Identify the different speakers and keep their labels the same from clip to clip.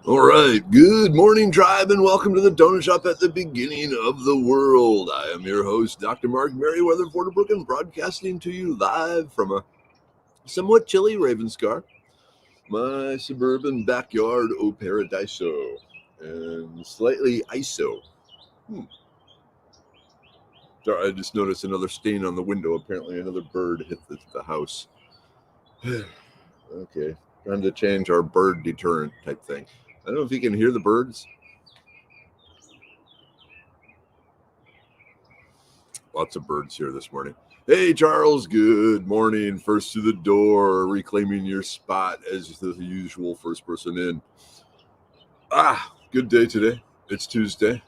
Speaker 1: All right, good morning, tribe, and welcome to the Donut Shop at the beginning of the world. I am your host, Dr. Mark Merriweather Porterbrook, broadcasting to you live from a somewhat chilly Ravenscar, my suburban backyard o paradiso, and slightly ISO. Sorry, I just noticed another stain on the window. Apparently, another bird hit the house. Okay, trying to change our bird deterrent type thing. I don't know if you can hear the birds. Lots of birds here this morning. Hey, Charles, good morning. First to the door, reclaiming your spot as the usual first person in. Good day today. It's Tuesday,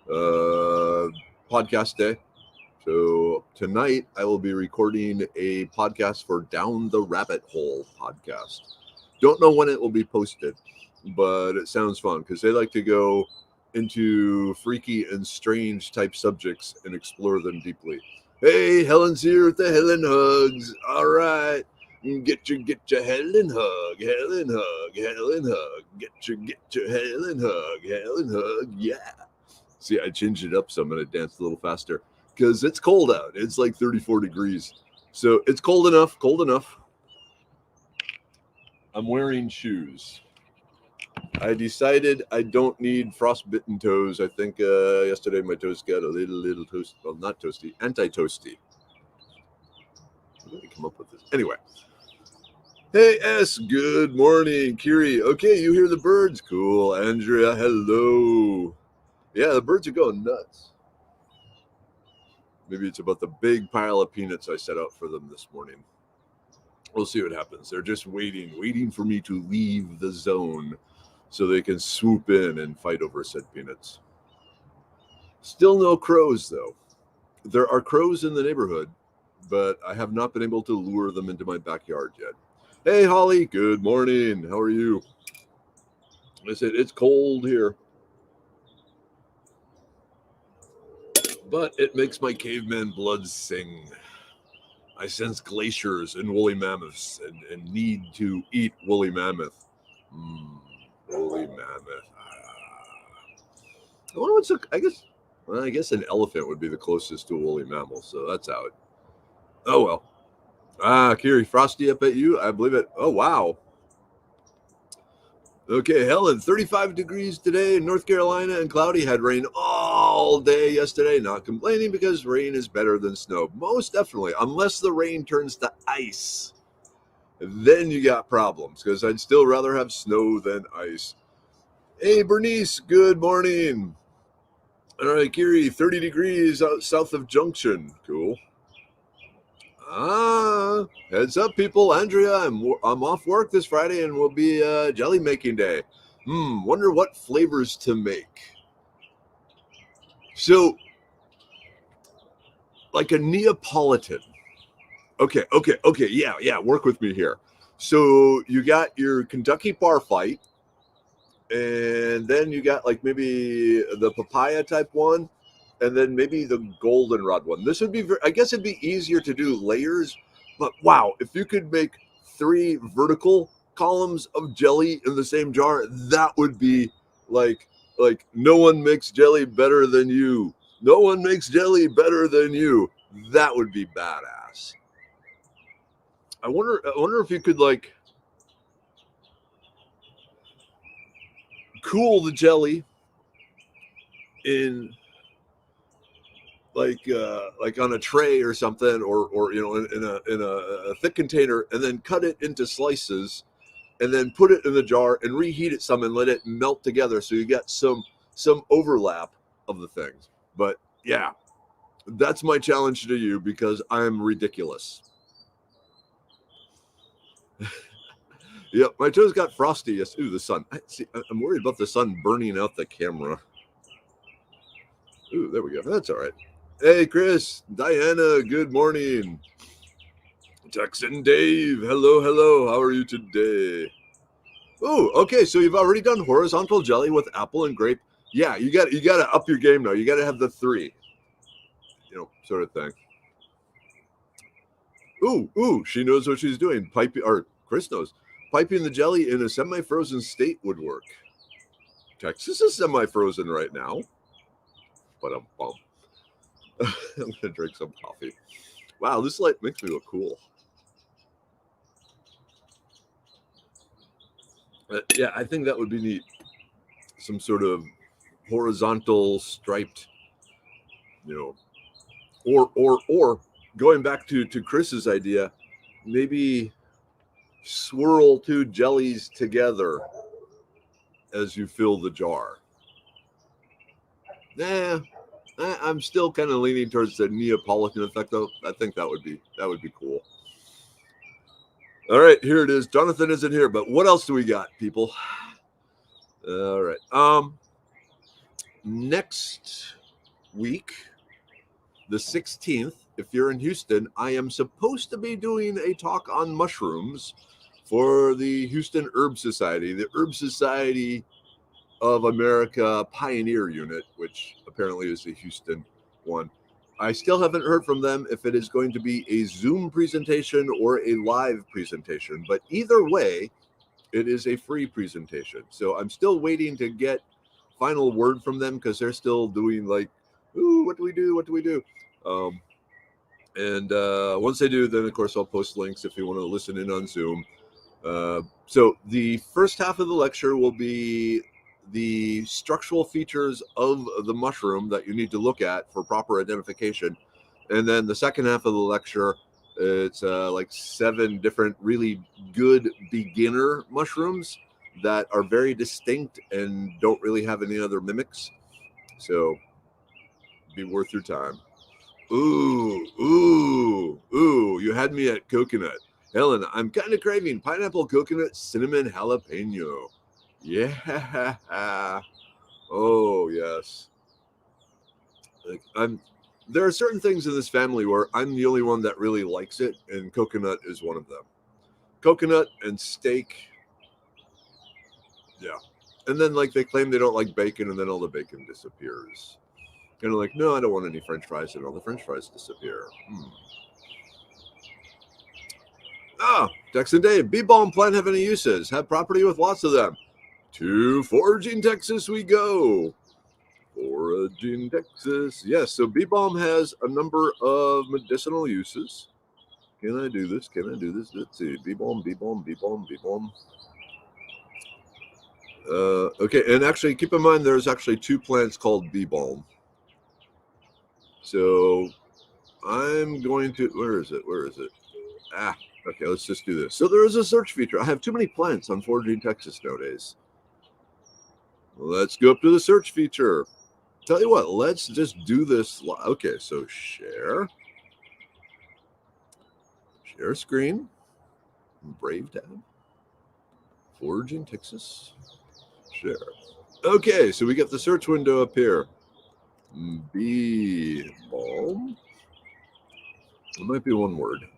Speaker 1: podcast day. So tonight I will be recording a podcast for Down the Rabbit Hole podcast. Don't know when it will be posted, but it sounds fun because they like to go into freaky and strange type subjects and explore them deeply. Hey, Helen's here with the Helen Hugs. All right. Get your Helen hug, Helen hug, Helen hug. Get your Helen hug. Yeah. See, I changed it up some and it danced a little faster because it's cold out. It's like 34 degrees. So it's cold enough. I'm wearing shoes. I decided I don't need frostbitten toes. I think yesterday my toes got a little toasty. Well, not toasty, anti-toasty. How did I come up with this? Anyway. Hey, S, good morning. Kiri, okay, you hear the birds. Cool. Andrea, hello. Yeah, the birds are going nuts. Maybe it's about the big pile of peanuts I set out for them this morning. We'll see what happens. They're just waiting for me to leave the zone so they can swoop in and fight over said peanuts. Still no crows, though. There are crows in the neighborhood, but I have not been able to lure them into my backyard yet. Hey, Holly, good morning. How are you? I said, it's cold here, but it makes my caveman blood sing. I sense glaciers and woolly mammoths and need to eat woolly mammoth. Woolly mammoth. I wonder what's I guess an elephant would be the closest to a woolly mammal, so that's out. Oh well. Kiri, frosty up at you? I believe it. Oh wow. Okay, Helen, 35 degrees today in North Carolina and cloudy. Had rain all day yesterday. Not complaining because rain is better than snow. Most definitely, unless the rain turns to ice. Then you got problems because I'd still rather have snow than ice. Hey, Bernice, good morning. All right, Kiri, 30 degrees out south of Junction. Cool. Heads up, people. Andrea, I'm off work this Friday and will be jelly making day. Wonder what flavors to make. So, like a Neapolitan. Okay. Yeah. Work with me here. So you got your Kentucky bar fight, and then you got like maybe the papaya type one, and then maybe the goldenrod one. This would be, I guess it'd be easier to do layers, but wow, if you could make 3 vertical columns of jelly in the same jar, that would be like no one makes jelly better than you. No one makes jelly better than you. That would be badass. I wonder if you could like cool the jelly in like on a tray or something, or in a thick container, and then cut it into slices, and then put it in the jar and reheat it some and let it melt together, so you get some overlap of the things. But yeah, that's my challenge to you because I'm ridiculous. Yep, my toes got frosty. Yes, ooh, the sun. I'm worried about the sun burning out the camera. Ooh, there we go. That's all right. Hey, Chris, Diana, good morning. Texan Dave, hello. How are you today? Oh, okay. So you've already done horizontal jelly with apple and grape. Yeah, you got to up your game now. You got to have the 3, sort of thing. Ooh, she knows what she's doing. Chris knows. Piping the jelly in a semi-frozen state would work. Texas is semi-frozen right now. But I'm gonna drink some coffee. Wow, this light makes me look cool. Yeah, I think that would be neat. Some sort of horizontal striped, you know, or going back to Chris's idea, maybe swirl two jellies together as you fill the jar. Nah, I'm still kind of leaning towards the Neapolitan effect, though. I think that would be cool. All right, here it is. Jonathan isn't here, but what else do we got, people? All right. Next week, the 16th, if you're in Houston, I am supposed to be doing a talk on mushrooms for the Houston Herb Society, the Herb Society of America Pioneer Unit, which apparently is a Houston one. I still haven't heard from them if it is going to be a Zoom presentation or a live presentation, but either way, it is a free presentation. So I'm still waiting to get final word from them because they're still doing like, ooh, what do we do? What do we do? And once they do, then of course I'll post links if you want to listen in on Zoom. So the first half of the lecture will be the structural features of the mushroom that you need to look at for proper identification. And then the second half of the lecture, it's like 7 different really good beginner mushrooms that are very distinct and don't really have any other mimics. So be worth your time. Ooh, you had me at coconut. Helen, I'm kind of craving pineapple, coconut, cinnamon, jalapeno. Yeah. Oh, yes. Like, there are certain things in this family where I'm the only one that really likes it, and coconut is one of them. Coconut and steak. Yeah. And then, like, they claim they don't like bacon, and then all the bacon disappears. Kind of like, no, I don't want any French fries, and all the French fries disappear. Tex and Dave, bee balm plant have any uses? Have property with lots of them. To Foraging, Texas we go. Foraging, Texas. Yes, so bee balm has a number of medicinal uses. Can I do this? Can I do this? Let's see. Bee balm, bee balm, bee balm, bee balm. Okay, and actually keep in mind there's actually 2 plants called bee balm. So I'm going to, where is it? Okay, let's just do this. So there is a search feature. I have too many plants on Foraging Texas nowadays. Let's go up to the search feature. Tell you what, let's just do this. Okay, so share screen, Brave tab, Foraging Texas, share. Okay, so we get the search window up here. Bee balm. It might be one word.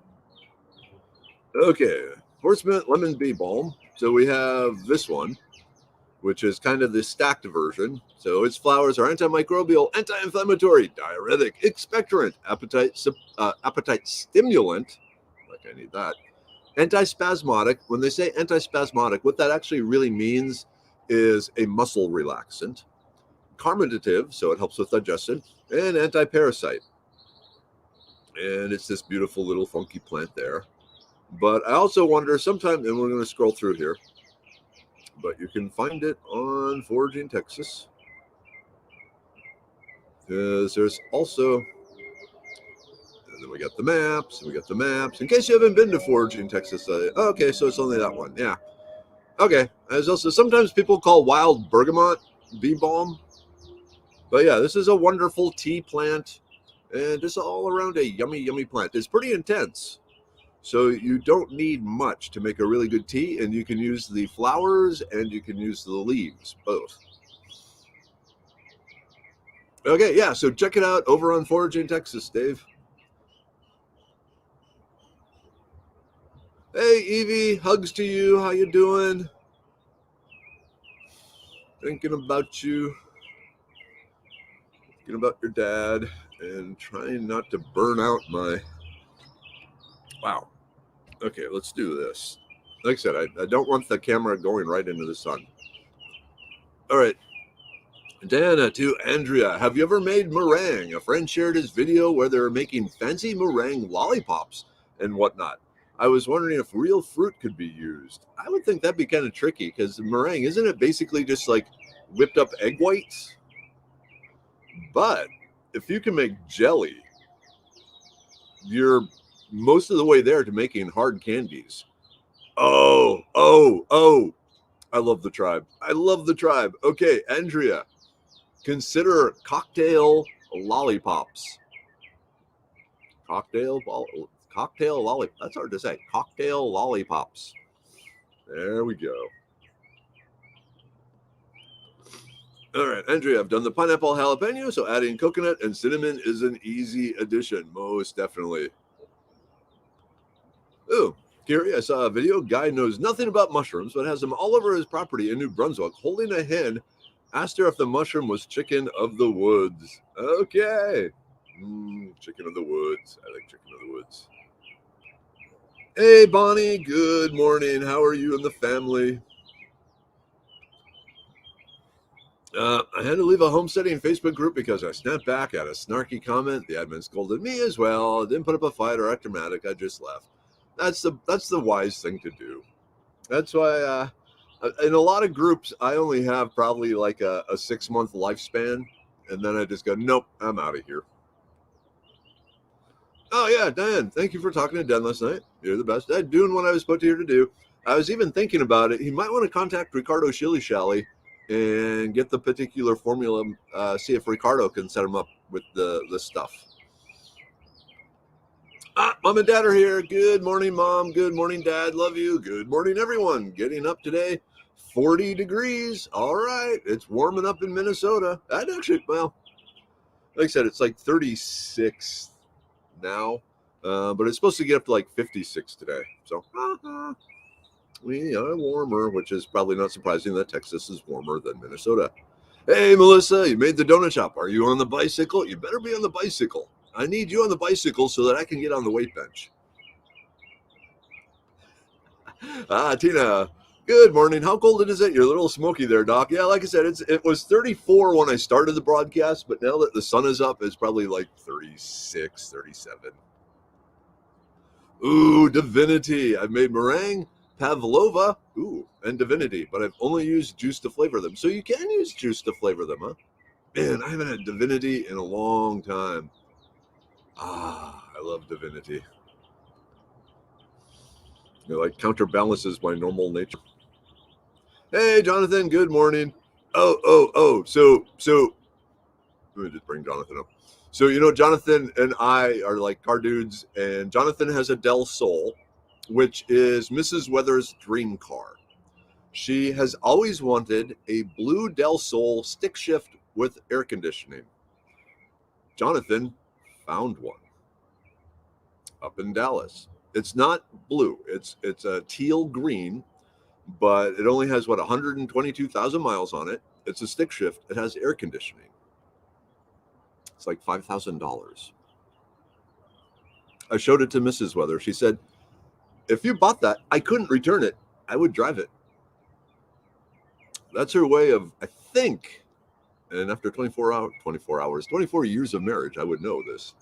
Speaker 1: Okay, horsemint lemon bee balm. So we have this one, which is kind of the stacked version. So its flowers are antimicrobial, anti-inflammatory, diuretic, expectorant, appetite stimulant. Like I need that. Antispasmodic. When they say antispasmodic, what that actually really means is a muscle relaxant. Carminative, so it helps with digestion, and anti-parasite. And it's this beautiful little funky plant there. But I also wonder sometimes, and we're going to scroll through here, but you can find it on Foraging Texas. Because there's also, and then we got the maps. In case you haven't been to Foraging Texas, okay, so it's only that one. Yeah. Okay. There's also, sometimes people call wild bergamot bee balm. But yeah, this is a wonderful tea plant. And just all around a yummy, yummy plant. It's pretty intense. So you don't need much to make a really good tea, and you can use the flowers and you can use the leaves, both. Okay, yeah, so check it out over on Foraging Texas, Dave. Hey, Evie, hugs to you. How you doing? Thinking about you. Thinking about your dad and trying not to burn out my Wow. Okay, let's do this. Like I said, I don't want the camera going right into the sun. All right. Dana to Andrea. Have you ever made meringue? A friend shared his video where they were making fancy meringue lollipops and whatnot. I was wondering if real fruit could be used. I would think that'd be kind of tricky because meringue, isn't it basically just like whipped up egg whites? But if you can make jelly, you're most of the way there to making hard candies. Oh. I love the tribe. I love the tribe. Okay, Andrea, consider cocktail lollipops. Cocktail lollipop. That's hard to say. Cocktail lollipops. There we go. All right, Andrea, I've done the pineapple jalapeno, so adding coconut and cinnamon is an easy addition. Most definitely. Oh, Gary, I saw a video. Guy knows nothing about mushrooms, but has them all over his property in New Brunswick, holding a hen. Asked her if the mushroom was chicken of the woods. Okay. Chicken of the woods. I like chicken of the woods. Hey, Bonnie. Good morning. How are you and the family? I had to leave a homesteading Facebook group because I snapped back at a snarky comment. The admin scolded me as well. Didn't put up a fight or act dramatic. I just left. That's the wise thing to do. That's why in a lot of groups I only have probably like a 6-month lifespan, and then I just go, nope, I'm out of here. Oh yeah, Dan, thank you for talking to Dan last night. You're the best. I'm doing what I was put here to do. I was even thinking about it. He might want to contact Ricardo Shilly Shally and get the particular formula. See if Ricardo can set him up with the stuff. Mom and Dad are here. Good morning, Mom. Good morning, Dad. Love you. Good morning, everyone. Getting up today. 40 degrees. All right. It's warming up in Minnesota. I'd actually, well, like I said, it's like 36 now, but it's supposed to get up to like 56 today. So we are warmer, which is probably not surprising that Texas is warmer than Minnesota. Hey, Melissa, you made the donut shop. Are you on the bicycle? You better be on the bicycle. I need you on the bicycle so that I can get on the weight bench. Tina, good morning. How cold is it? You're a little smoky there, Doc. Yeah, like I said, it was 34 when I started the broadcast, but now that the sun is up, it's probably like 36, 37. Ooh, divinity. I've made meringue, pavlova, and divinity, but I've only used juice to flavor them. So you can use juice to flavor them, huh? Man, I haven't had divinity in a long time. I love divinity. It like counterbalances my normal nature. Hey, Jonathan, good morning. So let me just bring Jonathan up. So, Jonathan and I are like car dudes, and Jonathan has a Del Sol, which is Mrs. Weather's dream car. She has always wanted a blue Del Sol stick shift with air conditioning. Jonathan found one up in Dallas. It's not blue. It's a teal green, but it only has 122,000 miles on it. It's a stick shift. It has air conditioning. It's like $5,000. I showed it to Mrs. Weather. She said, if you bought that, I couldn't return it. I would drive it. That's her way of, I think, and after 24 years of marriage, I would know this.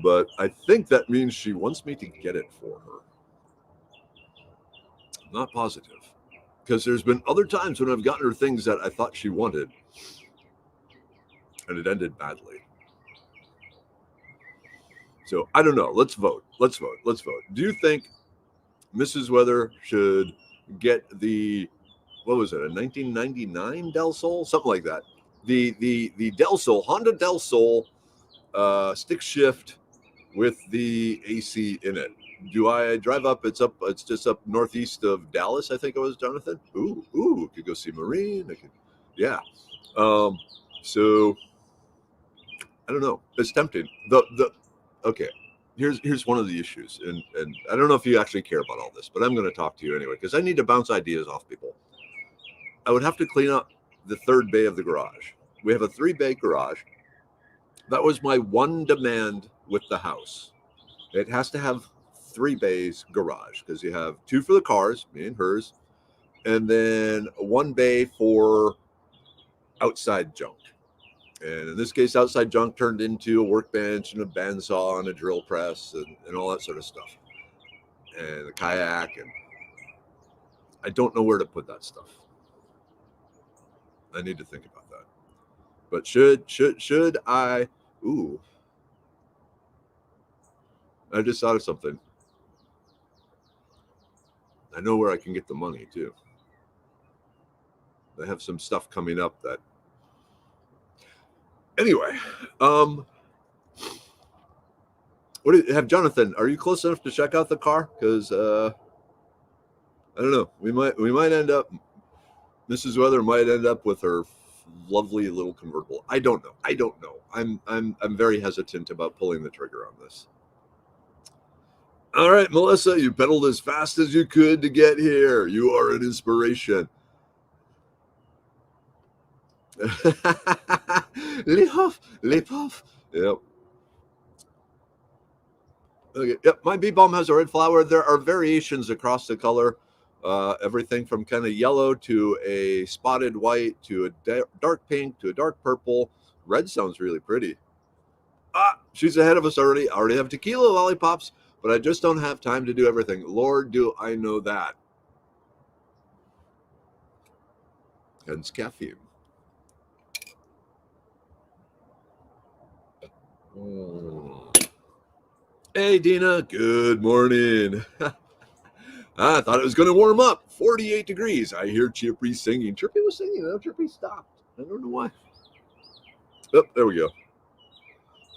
Speaker 1: But I think that means she wants me to get it for her. I'm not positive. Because there's been other times when I've gotten her things that I thought she wanted, and it ended badly. So I don't know. Let's vote. Do you think Mrs. Weather should get the, what was it, a 1999 Del Sol? Something like that. The Del Sol, Honda Del Sol stick shift with the AC in it. Do I drive up? It's just up northeast of Dallas, I think it was, Jonathan. Could go see Marine. Yeah. So I don't know. It's tempting. Okay. Here's one of the issues, and I don't know if you actually care about all this, but I'm going to talk to you anyway because I need to bounce ideas off people. I would have to clean up the third bay of the garage. We have a 3-bay garage. That was my one demand with the house. It has to have 3 bays garage because you have 2 for the cars, me and hers, and then 1 bay for outside junk. And in this case, outside junk turned into a workbench and a bandsaw and a drill press and all that sort of stuff. And a kayak. And I don't know where to put that stuff. I need to think about that. But should I? Ooh, I just thought of something. I know where I can get the money too. I have some stuff coming up that. Anyway, what do you have, Jonathan? Are you close enough to check out the car? Because I don't know. We might end up. Mrs. Weather might end up with her lovely little convertible. I don't know. I'm very hesitant about pulling the trigger on this. All right, Melissa, you pedaled as fast as you could to get here. You are an inspiration. Les puff. Yep. Okay. Yep. My bee balm has a red flower. There are variations across the color. Everything from kind of yellow to a spotted white to a dark pink to a dark purple. Red sounds really pretty. She's ahead of us already. I already have tequila lollipops, but I just don't have time to do everything. Lord, do I know that. Hence caffeine. Hey, Dina. Good morning. I thought it was going to warm up. 48 degrees. I hear Chirpy singing. Chirpy was singing. Now Chirpy stopped. I don't know why. Oh, there we go.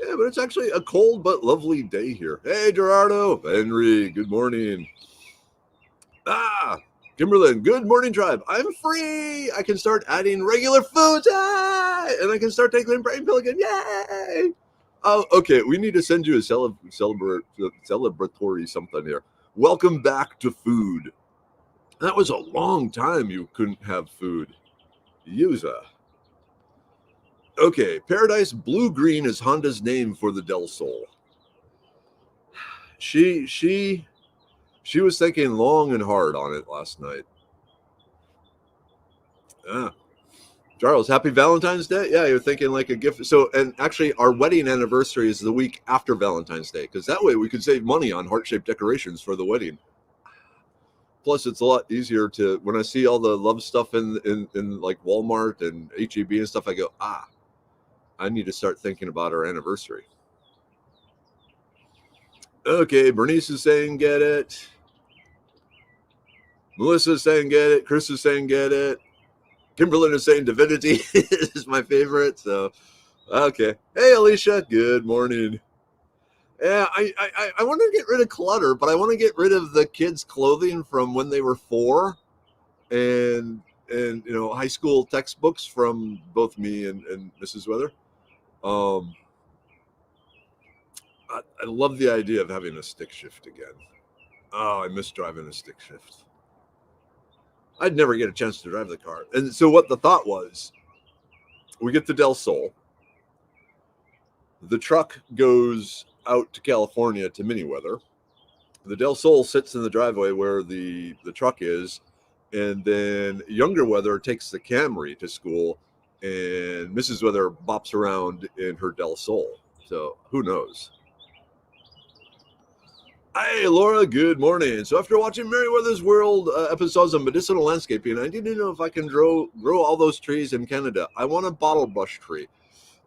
Speaker 1: Yeah, but it's actually a cold but lovely day here. Hey, Gerardo. Henry, good morning. Kimberlyn, good morning, tribe. I'm free. I can start adding regular foods. And I can start taking brain pill again. Yay! Oh, okay. We need to send you a celebratory something here. Welcome back to food. That was a long time you couldn't have food. Yuza. Okay, Paradise Blue Green is Honda's name for the Del Sol. She was thinking long and hard on it last night. Charles, happy Valentine's Day. Yeah, you're thinking like a gift. So, and actually, our wedding anniversary is the week after Valentine's Day because that way we could save money on heart-shaped decorations for the wedding. Plus, it's a lot easier to when I see all the love stuff in like Walmart and HEB and stuff. I go, I need to start thinking about our anniversary. Okay, Bernice is saying get it. Melissa is saying get it. Chris is saying get it. Kimberlyn is saying divinity is my favorite. So, okay. Hey, Alicia. Good morning. Yeah, I want to get rid of clutter, but I want to get rid of the kids' clothing from when they were 4, and high school textbooks from both me and Mrs. Weather. I love the idea of having a stick shift again. Oh, I miss driving a stick shift. I'd never get a chance to drive the car. And so what the thought was, we get the Del Sol. The truck goes out to California to Mini Weather. The Del Sol sits in the driveway where the truck is. And then Younger Weather takes the Camry to school. And Mrs. Weather bops around in her Del Sol. So who knows? Hey, Laura, good morning. So after watching Merriweather's World episodes of medicinal landscaping, I need to know if I can grow all those trees in Canada. I want a bottle brush tree.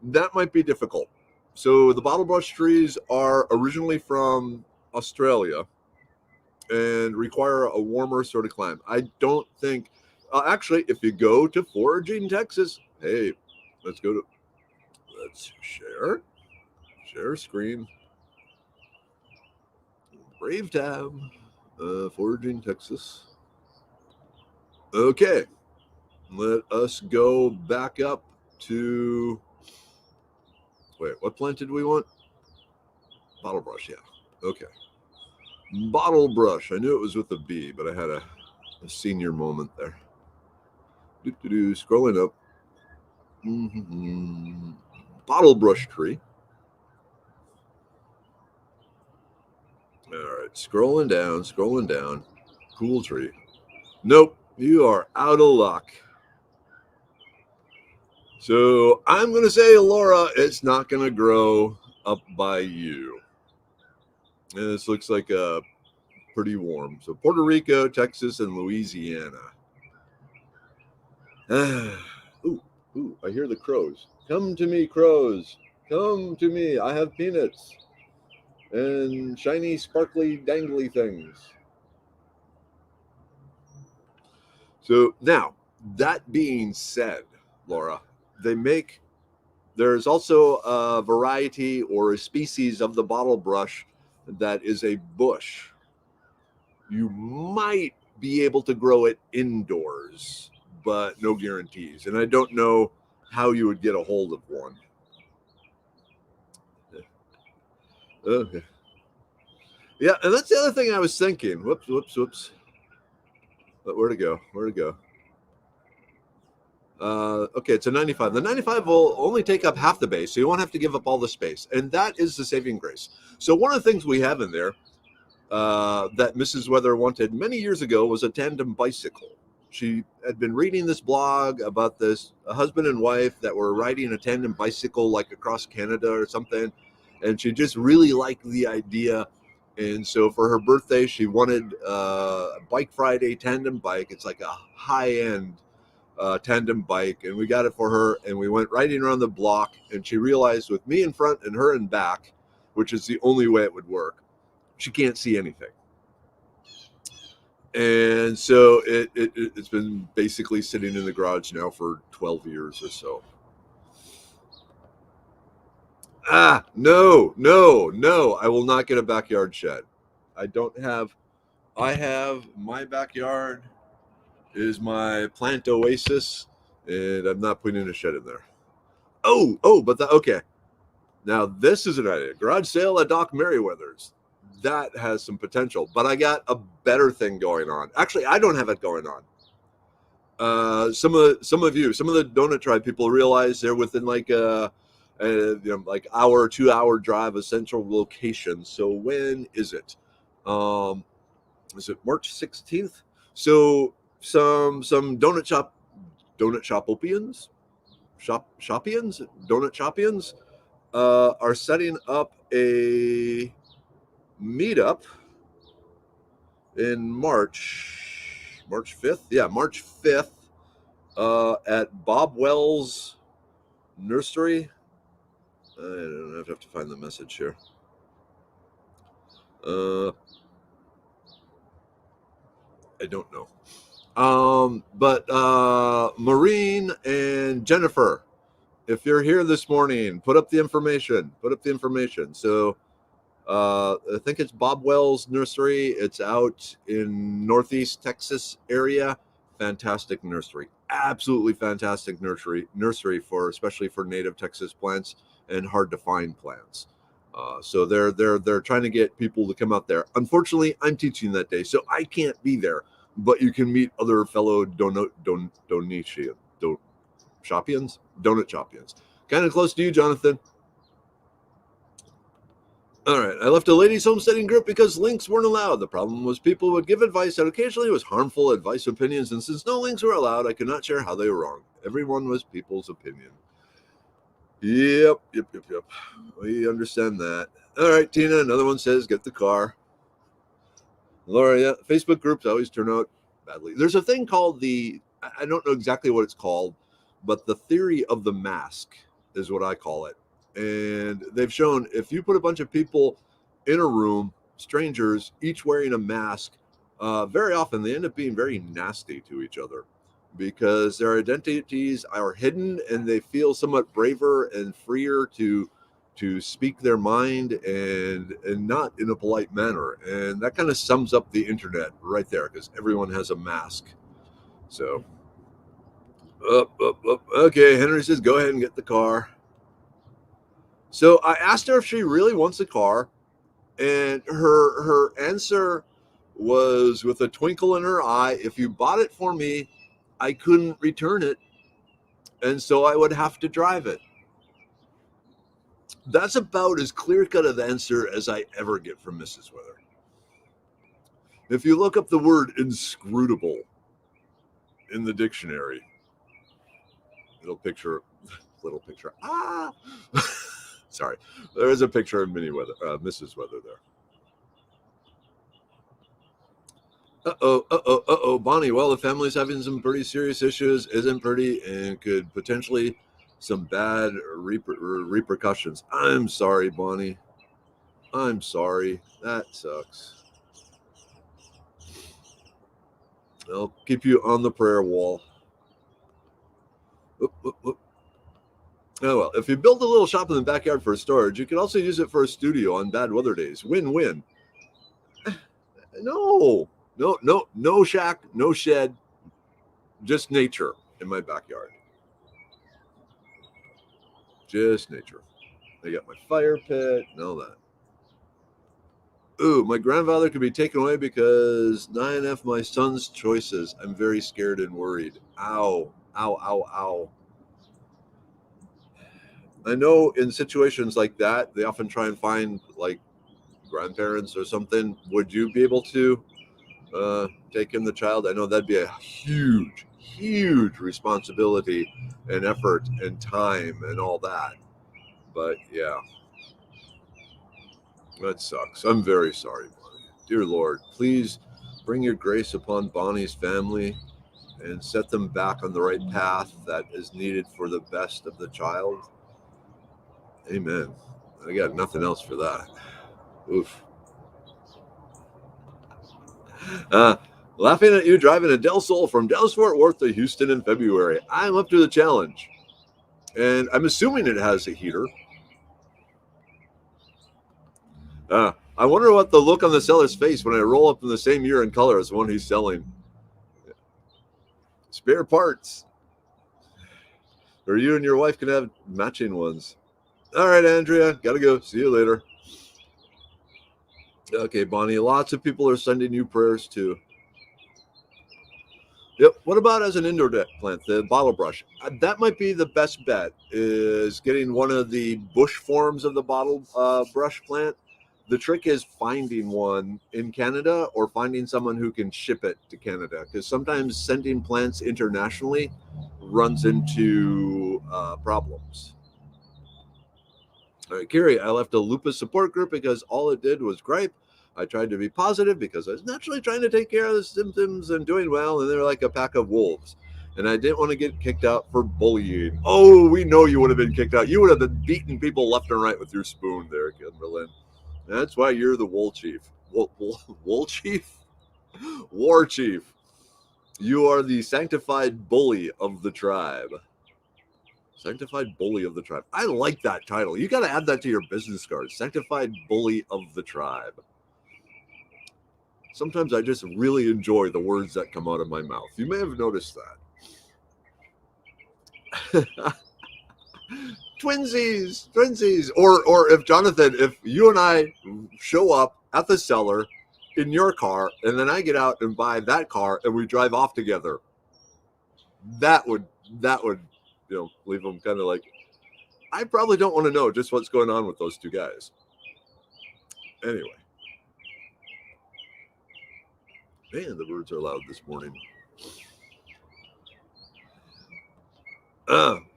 Speaker 1: That might be difficult. So the bottle brush trees are originally from Australia and require a warmer sort of climate. I don't think, actually, if you go to foraging Texas, hey, let's share screen. Brave tab, foraging Texas. Okay, let us go back up to. Wait, what plant did we want? Bottle brush, yeah. Okay. Bottle brush. I knew it was with a B, but I had a senior moment there. Scrolling up. Bottle brush tree. All right, scrolling down. Cool tree. Nope, you are out of luck. So I'm going to say, Laura, it's not going to grow up by you. And this looks like pretty warm. So Puerto Rico, Texas, and Louisiana. Ooh, I hear the crows. Come to me, crows. Come to me. I have peanuts and shiny, sparkly, dangly things. So now, that being said, Laura, they make there's also a variety or a species of the bottle brush that is a bush. You might be able to grow it indoors, but no guarantees. And I don't know how you would get a hold of one. Okay. Yeah, and that's the other thing I was thinking. Whoops. But where to go? Okay, it's a 95. The 95 will only take up half the base, so you won't have to give up all the space. And that is the saving grace. So one of the things we have in there that Mrs. Weather wanted many years ago was a tandem bicycle. She had been reading this blog about this a husband and wife that were riding a tandem bicycle like across Canada or something. And she just really liked the idea. And so for her birthday, she wanted a Bike Friday tandem bike. It's like a high end tandem bike, and we got it for her, and we went riding around the block, and she realized with me in front and her in back, which is the only way it would work, she can't see anything. And so it's been basically sitting in the garage now for 12 years or so. No, I will not get a backyard shed. I have my backyard is my plant oasis, and I'm not putting a shed in there. Okay. Now this is an idea. Garage sale at Doc Merriweather's. That has some potential, but I got a better thing going on. Actually, I don't have it going on. Some of the Donut Tribe people realize they're within like like hour, 2 hour drive of central location. So when is it? Is it March 16th? So some donut shopians, donut shopians are setting up a meetup in March 5th. Yeah, March 5th at Bob Wells Nursery. I don't know, I have to find the message here. I don't know. But Maureen and Jennifer, if you're here this morning, put up the information. So I think it's Bob Wells Nursery. It's out in Northeast Texas area. Fantastic nursery, absolutely fantastic nursery for especially for native Texas plants and hard to find plants. So they're trying to get people to come out there. Unfortunately, I'm teaching that day, so I can't be there. But you can meet other fellow donut shopians, kind of close to you, Jonathan. All right, I left a ladies' homesteading group because links weren't allowed. The problem was people would give advice that occasionally was harmful advice opinions, and since no links were allowed, I could not share how they were wrong. Everyone was people's opinion. Yep. We understand that. All right, Tina, another one says, get the car. Laura, yeah, Facebook groups always turn out badly. There's a thing called I don't know exactly what it's called, but the theory of the mask is what I call it. And they've shown if you put a bunch of people in a room, strangers, each wearing a mask, very often they end up being very nasty to each other because their identities are hidden and they feel somewhat braver and freer to speak their mind and not in a polite manner. And that kind of sums up the internet right there because everyone has a mask. So up. Okay, Henry says go ahead and get the car. So I asked her if she really wants a car, and her answer was with a twinkle in her eye, if you bought it for me, I couldn't return it, and so I would have to drive it. That's about as clear cut of answer as I ever get from Mrs. Weather. If you look up the word inscrutable in the dictionary, little picture. Sorry, there is a picture of Mrs. Weather there. Bonnie. Well, the family's having some pretty serious issues, isn't pretty, and could potentially some bad repercussions. I'm sorry, Bonnie. I'm sorry. That sucks. I'll keep you on the prayer wall. Oop, oop, oop. Oh well, if you build a little shop in the backyard for storage, you can also use it for a studio on bad weather days. Win-win. No shack, no shed, just nature in my backyard. Just nature. I got my fire pit and all that. Ooh, my grandfather could be taken away because 9F my son's choices. I'm very scared and worried. Ow, ow, ow, ow. I know in situations like that, they often try and find like grandparents or something. Would you be able to take in the child? I know that'd be a huge, huge responsibility and effort and time and all that. But yeah, that sucks. I'm very sorry, Bonnie. Dear Lord, please bring your grace upon Bonnie's family and set them back on the right path that is needed for the best of the child. Amen. I got nothing else for that. Oof. Laughing at you driving a Del Sol from Dallas Fort Worth to Houston in February. I'm up to the challenge. And I'm assuming it has a heater. I wonder what the look on the seller's face when I roll up in the same year and color as the one he's selling. Spare parts. Or you and your wife can have matching ones. All right, Andrea, gotta go. See you later. Okay, Bonnie, lots of people are sending you prayers too. Yep. What about as an indoor plant, the bottle brush? That might be the best bet, is getting one of the bush forms of the bottle brush plant. The trick is finding one in Canada or finding someone who can ship it to Canada, because sometimes sending plants internationally runs into problems. All right, Kiri, I left a lupus support group because all it did was gripe. I tried to be positive because I was naturally trying to take care of the symptoms and doing well, and they're like a pack of wolves. And I didn't want to get kicked out for bullying. Oh, we know you would have been kicked out. You would have been beating people left and right with your spoon there, Kimberlyn. That's why you're the wool chief. Wool chief? War chief. You are the sanctified bully of the tribe. Sanctified bully of the tribe. I like that title. You got to add that to your business card. Sanctified bully of the tribe. Sometimes I just really enjoy the words that come out of my mouth. You may have noticed that. Twinsies. Or if Jonathan, if you and I show up at the cellar in your car, and then I get out and buy that car, and we drive off together, that would leave them kind of like, I probably don't want to know just what's going on with those two guys. Anyway. Man, the birds are loud this morning.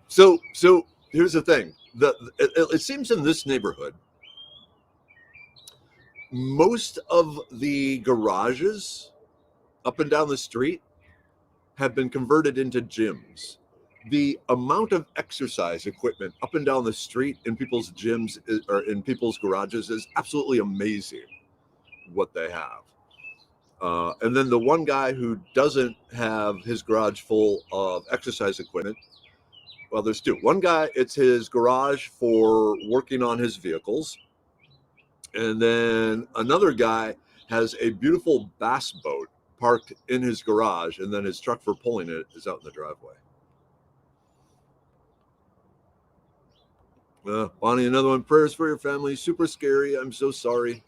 Speaker 1: So here's the thing. It seems in this neighborhood, most of the garages up and down the street have been converted into gyms. The amount of exercise equipment up and down the street in people's gyms or in people's garages is absolutely amazing what they have. And then the one guy who doesn't have his garage full of exercise equipment, well, there's two. One guy, it's his garage for working on his vehicles. And then another guy has a beautiful bass boat parked in his garage, and then his truck for pulling it is out in the driveway. Bonnie, another one. Prayers for your family. Super scary. I'm so sorry.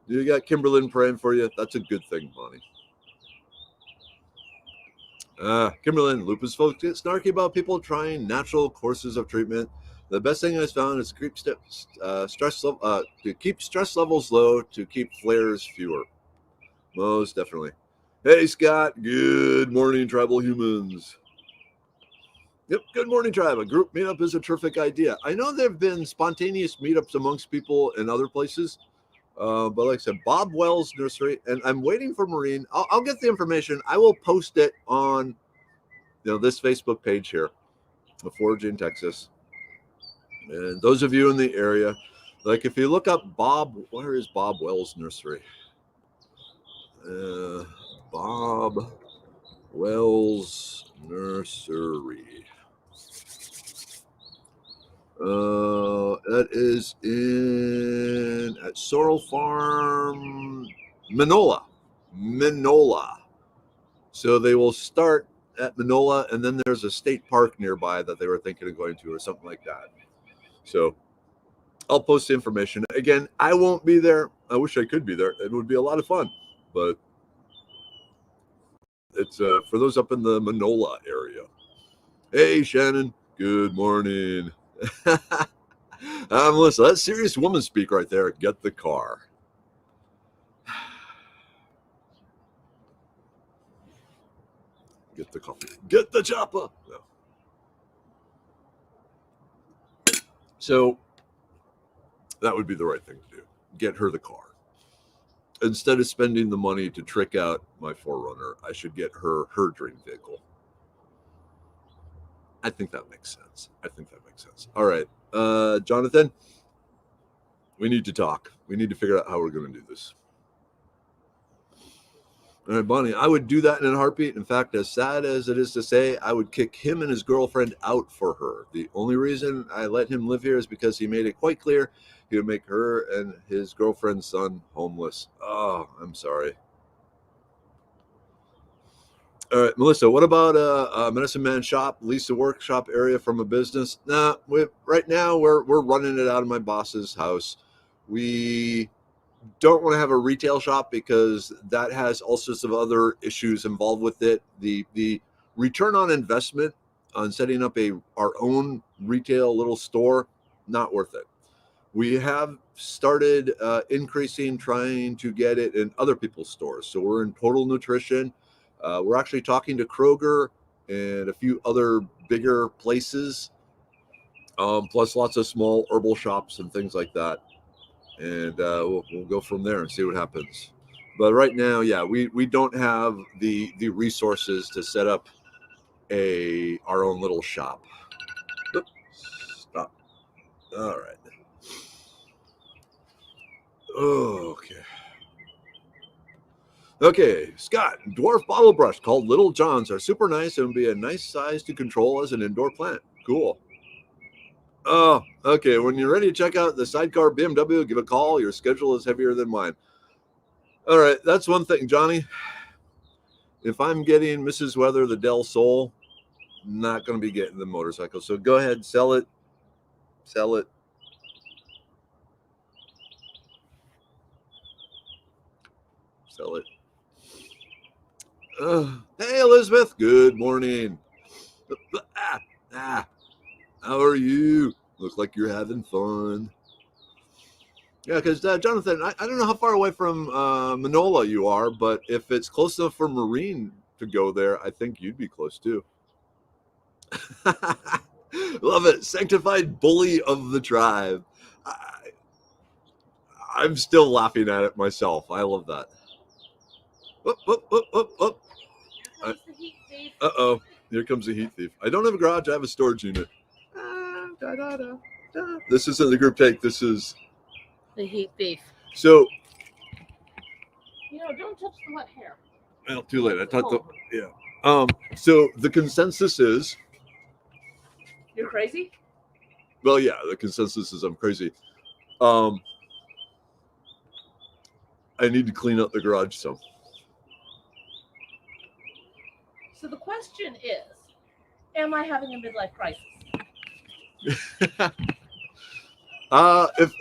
Speaker 1: You got Kimberlyn praying for you. That's a good thing, Bonnie. Kimberlyn, lupus folks get snarky about people trying natural courses of treatment. The best thing I found is to keep stress levels low, to keep flares fewer. Most definitely. Hey, Scott. Good morning, tribal humans. Yep, good morning, tribe. A group meetup is a terrific idea. I know there have been spontaneous meetups amongst people in other places, but like I said, Bob Wells Nursery, and I'm waiting for Maureen. I'll get the information. I will post it on this Facebook page here, the Foraging, Texas. And those of you in the area, like if you look up Bob, where is Bob Wells Nursery? Bob Wells Nursery. That is at Sorrel Farm, Minola. So they will start at Minola, and then there's a state park nearby that they were thinking of going to, or something like that. So I'll post the information. Again, I won't be there. I wish I could be there. It would be a lot of fun, but it's for those up in the Minola area. Hey, Shannon. Good morning. Melissa, that's serious woman speak right there. Get the car. Get the coffee. Get the chopper. No. So that would be the right thing to do. Get her the car. Instead of spending the money to trick out my 4Runner, I should get her dream vehicle. I think that makes sense. All right. Jonathan, we need to talk. We need to figure out how we're going to do this. All right, Bonnie, I would do that in a heartbeat. In fact, as sad as it is to say, I would kick him and his girlfriend out for her. The only reason I let him live here is because he made it quite clear he would make her and his girlfriend's son homeless. Oh, I'm sorry. All right, Melissa, what about a Medicine Man shop, lease a workshop area from a business? Nah, right now we're running it out of my boss's house. We don't want to have a retail shop because that has all sorts of other issues involved with it. The return on investment on setting up our own retail little store, not worth it. We have started trying to get it in other people's stores. So we're in Total Nutrition. We're actually talking to Kroger and a few other bigger places, plus lots of small herbal shops and things like that. And we'll go from there and see what happens. But right now, yeah, we don't have the resources to set up our own little shop. Oops, stop. All right. Okay, Scott, dwarf bottle brush called Little Johns are super nice and would be a nice size to control as an indoor plant. Cool. Oh, okay. When you're ready to check out the sidecar BMW, give a call. Your schedule is heavier than mine. All right, that's one thing, Johnny. If I'm getting Mrs. Weather the Del Sol, not going to be getting the motorcycle. So go ahead, sell it. Sell it. Sell it. Hey, Elizabeth. Good morning. How are you? Look like you're having fun. Yeah, because Jonathan, I don't know how far away from Manola you are, but if it's close enough for Marine to go there, I think you'd be close too. Love it. Sanctified bully of the tribe. I'm still laughing at it myself. I love that. Uh-oh. Here comes the heat thief. I don't have a garage. I have a storage unit. This isn't the group take. This is
Speaker 2: the heat thief.
Speaker 1: So,
Speaker 2: don't touch the wet hair.
Speaker 1: Well, too late. I thought yeah. So the consensus is
Speaker 2: you're crazy?
Speaker 1: Well, yeah, the consensus is I'm crazy. I need to clean up the garage some.
Speaker 2: So the question is, am I having a midlife crisis?
Speaker 1: If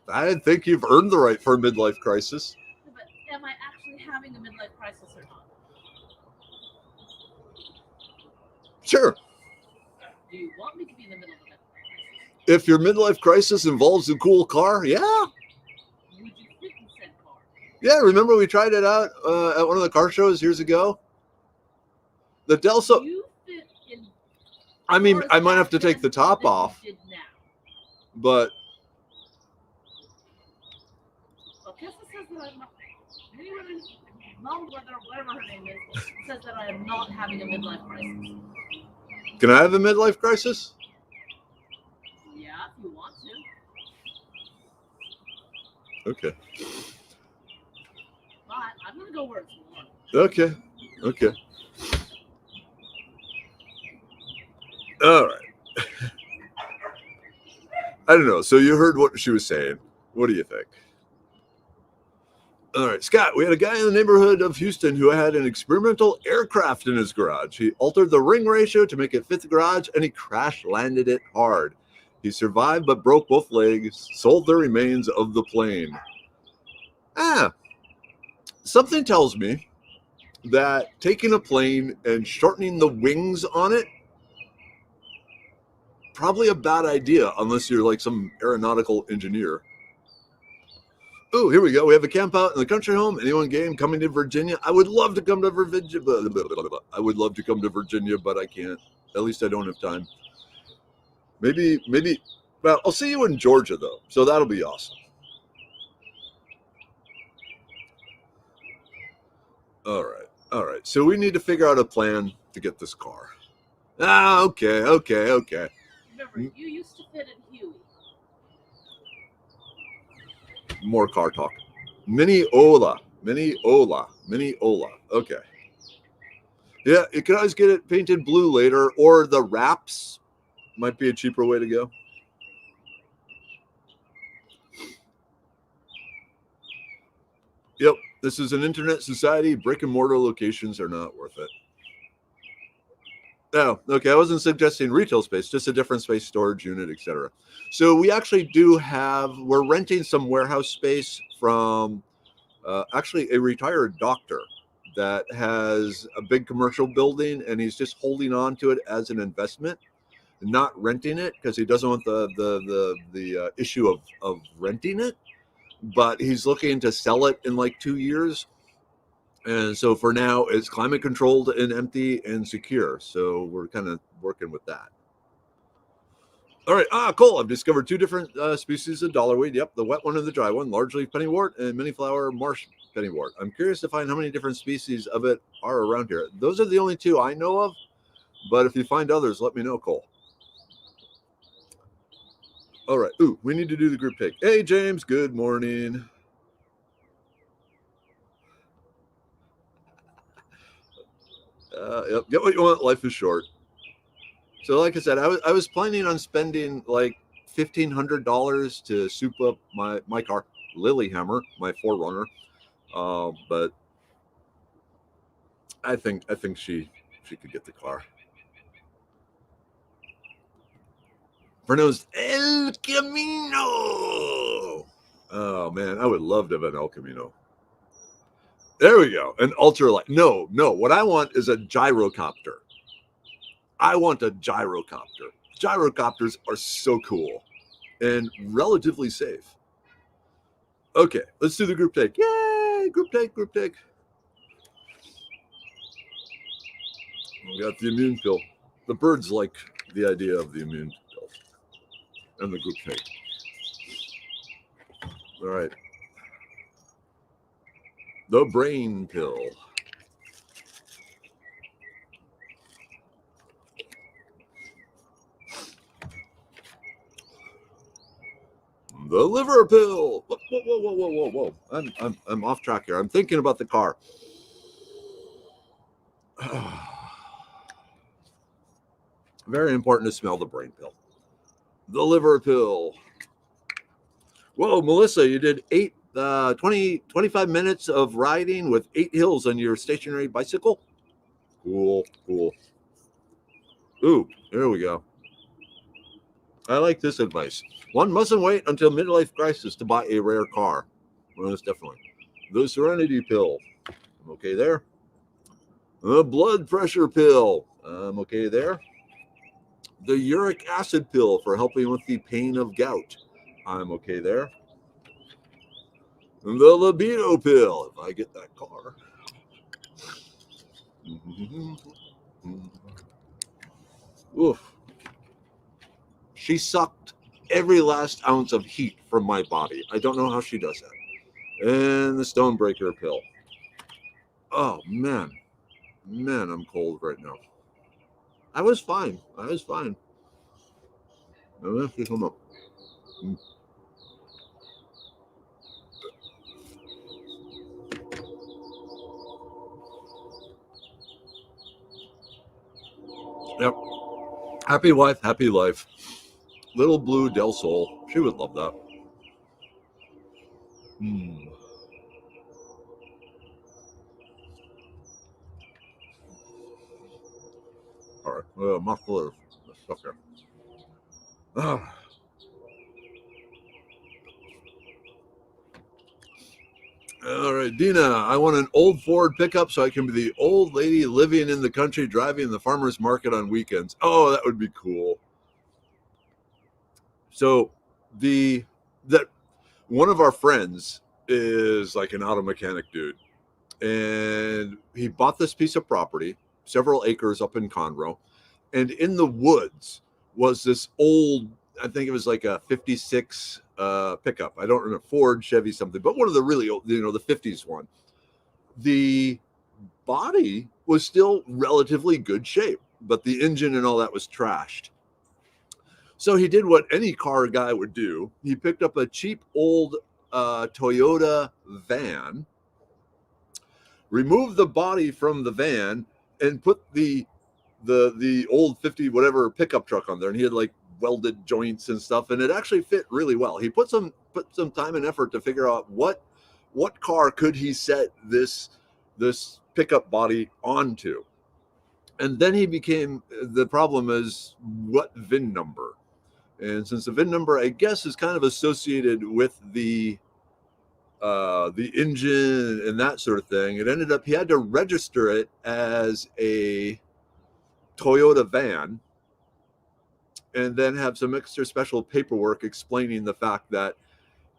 Speaker 1: I think you've earned the right for a midlife crisis.
Speaker 2: But am I actually having a midlife crisis or not?
Speaker 1: Sure.
Speaker 2: Do you want me to be in the middle of a midlife crisis?
Speaker 1: If your midlife crisis involves a cool car, yeah.
Speaker 2: Would you fit in said car?
Speaker 1: Yeah, remember we tried it out at one of the car shows years ago? The Del Sol.
Speaker 2: You fit in.
Speaker 1: I mean,
Speaker 2: cars
Speaker 1: I might have
Speaker 2: back
Speaker 1: to take the
Speaker 2: then
Speaker 1: top
Speaker 2: than you
Speaker 1: off,
Speaker 2: did now.
Speaker 1: but
Speaker 2: Well, Kessa says that I'm not. Anyone, Mom, whatever her name is, says that I am not having a midlife crisis.
Speaker 1: can I have a midlife crisis?
Speaker 2: Yeah, if you want to.
Speaker 1: Okay.
Speaker 2: But I'm gonna go work some more.
Speaker 1: Okay. Okay. All right. I don't know. So you heard what she was saying. What do you think? All right, Scott, we had a guy in the neighborhood of Houston who had an experimental aircraft in his garage. He altered the ring ratio to make it fit the garage, and he crash landed it hard. He survived but broke both legs, sold the remains of the plane. Something tells me that taking a plane and shortening the wings on it, probably a bad idea unless you're like some aeronautical engineer. Oh, here we go. We have a camp out in the country home. Anyone game coming to Virginia? I would love to come to Virginia. I would love to come to Virginia, but I can't. At least I don't have time. Maybe. Well, I'll see you in Georgia though, so that'll be awesome. All right. So we need to figure out a plan to get this car. Okay.
Speaker 2: Remember, you used to fit in Huey.
Speaker 1: More car talk. Mini Ola. Okay. Yeah, you can always get it painted blue later, or the wraps might be a cheaper way to go. Yep, this is an internet society. Brick and mortar locations are not worth it. Oh, okay. I wasn't suggesting retail space, just a different space, storage unit, etc. So we actually we're renting some warehouse space from actually a retired doctor that has a big commercial building, and he's just holding on to it as an investment, not renting it because he doesn't want the issue of renting it. But he's looking to sell it in like 2 years. And so for now, it's climate controlled and empty and secure. So we're kind of working with that. All right. Cool. I've discovered 2 different species of dollarweed. Yep, the wet one and the dry one, large leaf pennywort and mini flower marsh pennywort. I'm curious to find how many different species of it are around here. Those are the only 2 I know of. But if you find others, let me know, Cole. All right. Ooh, we need to do the group pick. Hey, James. Good morning. Yep. Get what you want. Life is short. So, like I said, I was planning on spending like $1,500 to soup up my car, Lilyhammer, my 4Runner. But I think she could get the car. Pronounced El Camino. Oh man, I would love to have an El Camino. There we go. An ultralight. No. What I want is a gyrocopter. I want a gyrocopter. Gyrocopters are so cool and relatively safe. Okay, let's do the group take. Yay! Group take. We got the immune pill. The birds like the idea of the immune pill and the group take. All right. The brain pill. The liver pill. Whoa. I'm off track here. I'm thinking about the car. Very important to smell the brain pill. The liver pill. Whoa, Melissa, you did 25 minutes of riding with 8 hills on your stationary bicycle. Cool. Ooh, there we go. I like this advice. One mustn't wait until midlife crisis to buy a rare car. Well, that's definitely. The serenity pill. I'm okay there. The blood pressure pill. I'm okay there. The uric acid pill for helping with the pain of gout. I'm okay there. The libido pill, if I get that car. Oof. She sucked every last ounce of heat from my body. I don't know how she does that. And the Stonebreaker pill. Oh, man. Man, I'm cold right now. I was fine. I was fine. Let's get some up. Yep. Happy wife, happy life. Little Blue Del Sol. She would love that. Mm. All right. Mouthful of stuff here. Ah. All right, Dina, I want an old Ford pickup so I can be the old lady living in the country driving the farmer's market on weekends. Oh, that would be cool. So the that one of our friends is like an auto mechanic dude, and he bought this piece of property, several acres up in Conroe, and in the woods was this old, I think it was like a 56 pickup. I don't remember, Ford, Chevy, something, but one of the really old, the 50s one. The body was still relatively good shape, but the engine and all that was trashed. So he did what any car guy would do. He picked up a cheap old Toyota van, removed the body from the van, and put the old 50 whatever pickup truck on there, and he had like welded joints and stuff, and it actually fit really well. He put some time and effort to figure out what car could he set this pickup body onto. And then he became, the problem is what VIN number. And since the VIN number, I guess, is kind of associated with the engine and that sort of thing, it ended up he had to register it as a Toyota van, and then have some extra special paperwork explaining the fact that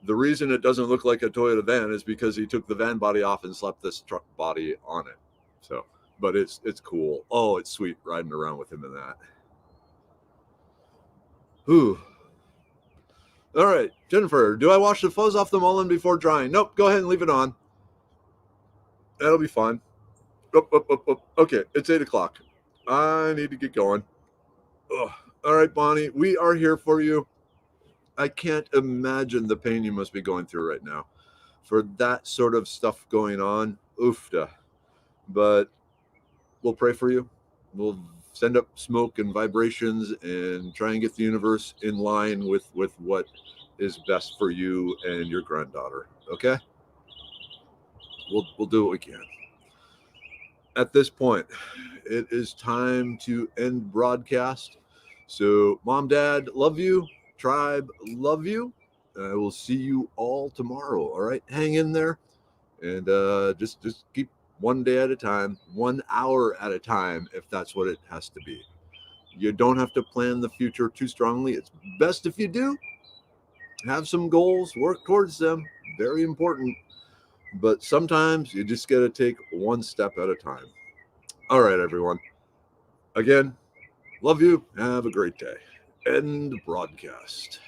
Speaker 1: the reason it doesn't look like a Toyota van is because he took the van body off and slapped this truck body on it. So, but it's cool. Oh, it's sweet riding around with him in that. Whew. All right, Jennifer, do I wash the fuzz off the mullen before drying? Nope, go ahead and leave it on. That'll be fine. Okay, it's 8 o'clock. I need to get going. Ugh. All right, Bonnie, we are here for you. I can't imagine the pain you must be going through right now for that sort of stuff going on. Oofda. But we'll pray for you. We'll send up smoke and vibrations and try and get the universe in line with what is best for you and your granddaughter. Okay? We'll do what we can. At this point, it is time to end broadcast. So, Mom, Dad, love you. Tribe, love you. I will see you all tomorrow. All right, hang in there, and just keep one day at a time, 1 hour at a time, if that's what it has to be. You don't have to plan the future too strongly. It's best if you do. Have some goals, work towards them. Very important. But sometimes you just got to take one step at a time. All right, everyone. Again, love you. Have a great day. End broadcast.